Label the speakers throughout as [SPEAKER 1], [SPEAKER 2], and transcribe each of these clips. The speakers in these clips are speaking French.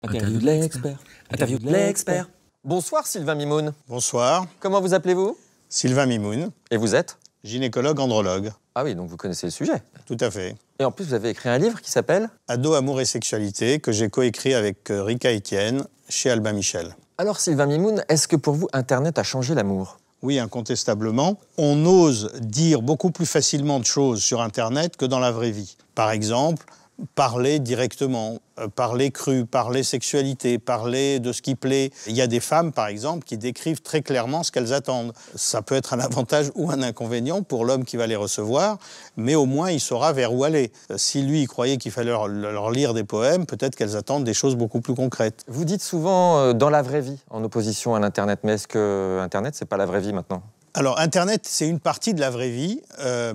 [SPEAKER 1] Interview de l'expert. Interview de l'expert. Bonsoir Sylvain Mimoun.
[SPEAKER 2] Bonsoir,
[SPEAKER 1] Comment vous appelez-vous?
[SPEAKER 2] Sylvain Mimoun,
[SPEAKER 1] Et vous êtes?
[SPEAKER 2] gynécologue andrologue.
[SPEAKER 1] Ah oui, donc vous connaissez le sujet.
[SPEAKER 2] Tout à fait.
[SPEAKER 1] Et en plus, vous avez écrit un livre qui s'appelle...
[SPEAKER 2] Ado, amour et sexualité, que j'ai coécrit avec Rika Etienne chez Albin Michel.
[SPEAKER 1] Alors Sylvain Mimoun, est-ce que pour vous, Internet a changé l'amour?
[SPEAKER 2] Oui, incontestablement. On ose dire beaucoup plus facilement de choses sur Internet que dans la vraie vie. Par exemple, parler directement, parler cru, parler sexualité, parler de ce qui plaît. Il y a des femmes, par exemple, qui décrivent très clairement ce qu'elles attendent. Ça peut être un avantage ou un inconvénient pour l'homme qui va les recevoir, mais au moins il saura vers où aller. Si lui, il croyait qu'il fallait leur lire des poèmes, peut-être qu'elles attendent des choses beaucoup plus concrètes.
[SPEAKER 1] Vous dites souvent dans la vraie vie, en opposition à l'Internet. Mais est-ce que Internet, c'est pas la vraie vie maintenant?
[SPEAKER 2] Alors, Internet, c'est une partie de la vraie vie,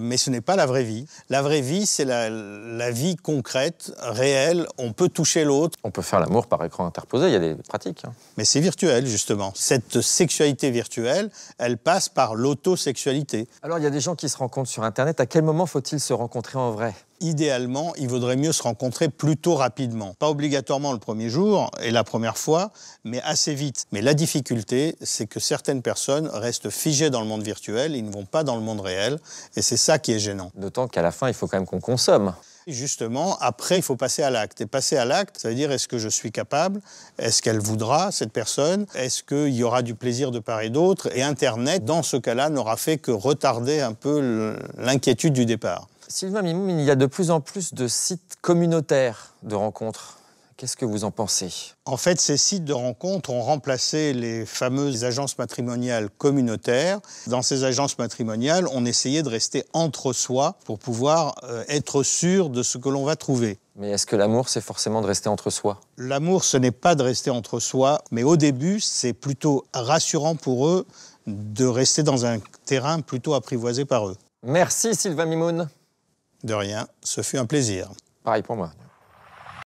[SPEAKER 2] mais ce n'est pas la vraie vie. La vraie vie, c'est la vie concrète, réelle. On peut toucher l'autre.
[SPEAKER 1] On peut faire l'amour par écran interposé, il y a des pratiques.
[SPEAKER 2] Mais c'est virtuel, justement. Cette sexualité virtuelle, elle passe par l'autosexualité.
[SPEAKER 1] Alors, il y a des gens qui se rencontrent sur Internet. À quel moment faut-il se rencontrer en vrai?
[SPEAKER 2] Idéalement, il vaudrait mieux se rencontrer plutôt rapidement. Pas obligatoirement le premier jour et la première fois, mais assez vite. Mais la difficulté, c'est que certaines personnes restent figées dans le monde virtuel, ils ne vont pas dans le monde réel, et c'est ça qui est gênant.
[SPEAKER 1] D'autant qu'à la fin, il faut quand même qu'on consomme.
[SPEAKER 2] Justement, après, il faut passer à l'acte. Et passer à l'acte, ça veut dire, est-ce que je suis capable? Est-ce qu'elle voudra, cette personne? Est-ce qu'il y aura du plaisir de part et d'autre? Et Internet, dans ce cas-là, n'aura fait que retarder un peu l'inquiétude du départ.
[SPEAKER 1] Sylvain Mimoun, il y a de plus en plus de sites communautaires de rencontres. Qu'est-ce que vous en pensez?
[SPEAKER 2] En fait, ces sites de rencontres ont remplacé les fameuses agences matrimoniales communautaires. Dans ces agences matrimoniales, on essayait de rester entre soi pour pouvoir être sûr de ce que l'on va trouver.
[SPEAKER 1] Mais est-ce que l'amour, c'est forcément de rester entre soi?
[SPEAKER 2] L'amour, ce n'est pas de rester entre soi, mais au début, c'est plutôt rassurant pour eux de rester dans un terrain plutôt apprivoisé par eux.
[SPEAKER 1] Merci Sylvain Mimoun.
[SPEAKER 2] De rien, ce fut un plaisir.
[SPEAKER 1] Pareil pour moi.